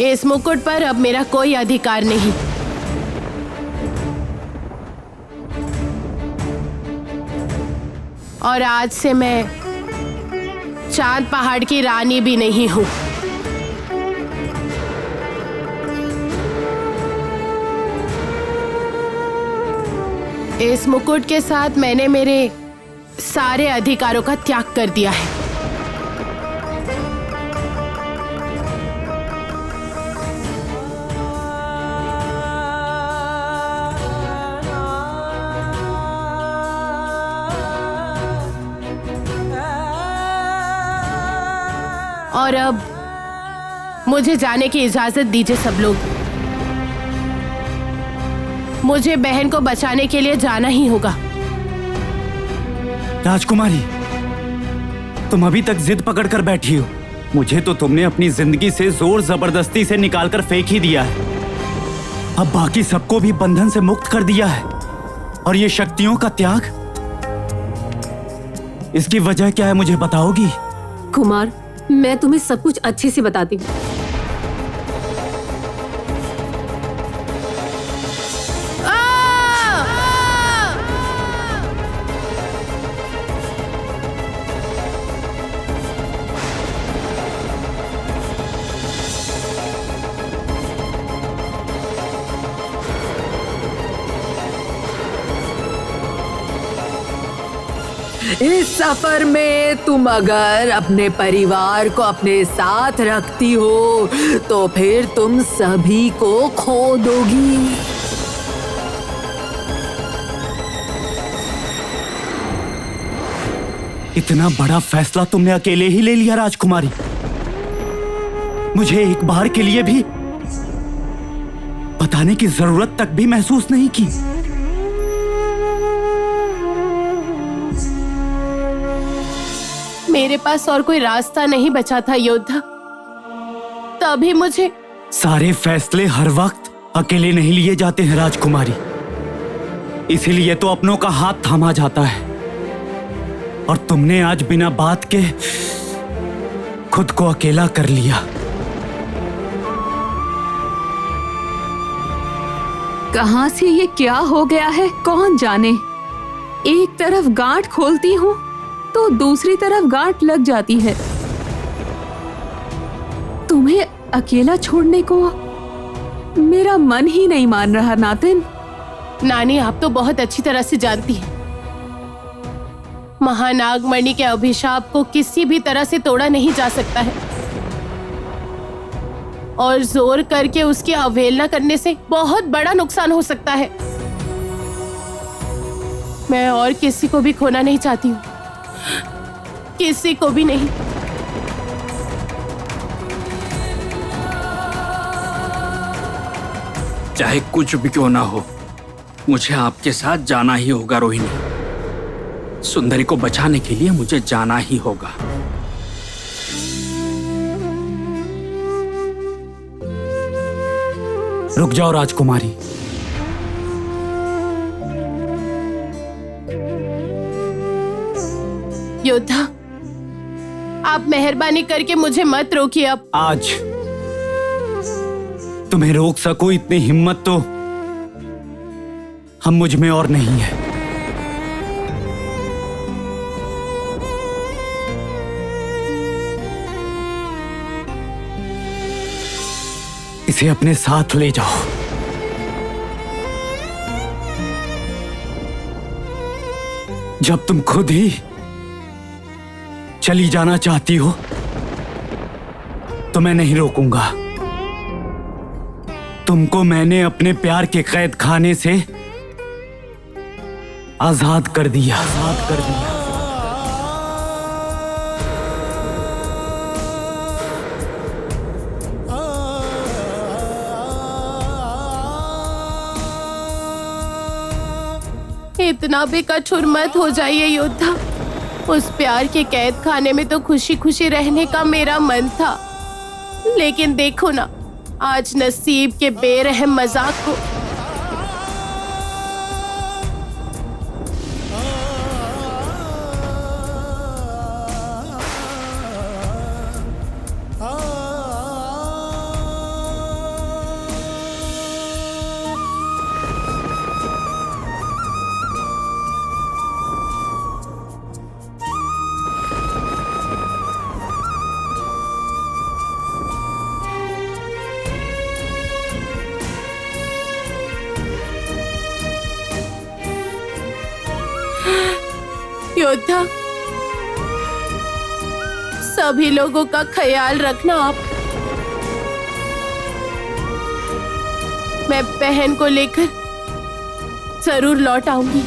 इस मुकुट पर अब मेरा कोई अधिकार नहीं। और आज से मैं चांद पहाड़ की रानी भी नहीं हूं। इस मुकुट के साथ मैंने मेरे सारे अधिकारों का त्याग कर दिया है। और अब मुझे जाने की इजाजत दीजिए सब लोग। मुझे बहन को बचाने के लिए जाना ही होगा। राजकुमारी, तुम अभी तक जिद पकड़कर बैठी हो। मुझे तो तुमने अपनी जिंदगी से जोर जबरदस्ती से निकालकर फेंक ही दिया है। अब बाकी सबको भी बंधन से मुक्त कर दिया है। और ये शक्तियों का त्याग, इसकी वजह क्या है मुझे बताओगी? कुमार, मैं तुम्हें सब कुछ अच्छे से बताती हूँ। इस सफर में तुम अगर अपने परिवार को अपने साथ रखती हो तो फिर तुम सभी को खो दोगी। इतना बड़ा फैसला तुमने अकेले ही ले लिया राजकुमारी। मुझे एक बार के लिए भी बताने की जरूरत तक भी महसूस नहीं की। मेरे पास और कोई रास्ता नहीं बचा था योद्धा, तभी मुझे। सारे फैसले हर वक्त अकेले नहीं लिए जाते हैं राजकुमारी, इसीलिए तो अपनों का हाथ थामा जाता है। और तुमने आज बिना बात के खुद को अकेला कर लिया। कहां से ये क्या हो गया है कौन जाने। एक तरफ गांठ खोलती हूँ तो दूसरी तरफ गांठ लग जाती है। तुम्हें अकेला छोड़ने को मेरा मन ही नहीं मान रहा नातिन। नानी, आप तो बहुत अच्छी तरह से जानती हैं, महानागमणि के अभिशाप को किसी भी तरह से तोड़ा नहीं जा सकता है। और जोर करके उसकी अवहेलना करने से बहुत बड़ा नुकसान हो सकता है। मैं और किसी को भी खोना नहीं चाहती हूँ, किसी को भी नहीं। चाहे कुछ भी क्यों ना हो, मुझे आपके साथ जाना ही होगा रोहिणी। सुंदरी को बचाने के लिए मुझे जाना ही होगा। रुक जाओ राजकुमारी। योद्धा, आप मेहरबानी करके मुझे मत रोकिए। अब आज तुम्हें रोक सको इतनी हिम्मत तो हम मुझ में और नहीं है। इसे अपने साथ ले जाओ। जब तुम खुद ही चली जाना चाहती हो तो मैं नहीं रोकूंगा। तुमको मैंने अपने प्यार के कैद खाने से आजाद कर दिया। इतना भी कठोर मत हो जाइए योद्धा। उस प्यार के कैद खाने में तो खुशी खुशी रहने का मेरा मन था, लेकिन देखो ना, आज नसीब के बेरहम मजाक को। योद्धा, सभी लोगों का ख्याल रखना आप। मैं बहन को लेकर जरूर लौट आऊंगी।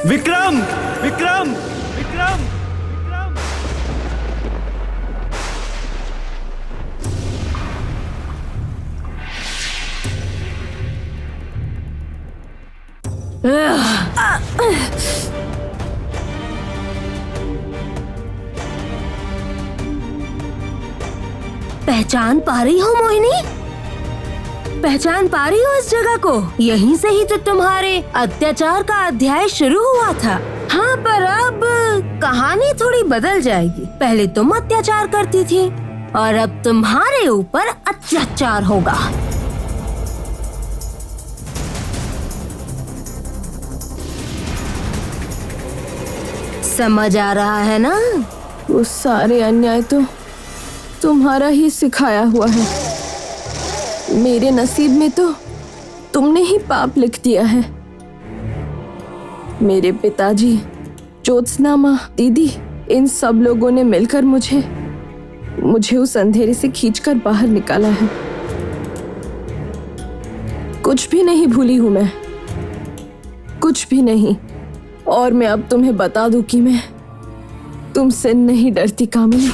विक्रम, विक्रम, विक्रम, विक्रम। पहचान पा रही हो मोहिनी? पहचान पा रही हो इस जगह को? यहीं से ही तो तुम्हारे अत्याचार का अध्याय शुरू हुआ था। हाँ, पर अब कहानी थोड़ी बदल जाएगी। पहले तुम अत्याचार करती थी और अब तुम्हारे ऊपर अत्याचार होगा। समझ आ रहा है ना? वो सारे अन्याय तो तुम्हारा ही सिखाया हुआ है। मेरे नसीब में तो तुमने ही पाप लिख दिया है। मेरे पिताजी, ज्योत्सना माँ, दीदी, इन सब लोगों ने मिलकर मुझे उस अंधेरे से खींचकर बाहर निकाला है। कुछ भी नहीं भूली हूं मैं, कुछ भी नहीं। और मैं अब तुम्हें बता दूं कि मैं तुमसे नहीं डरती कामिनी।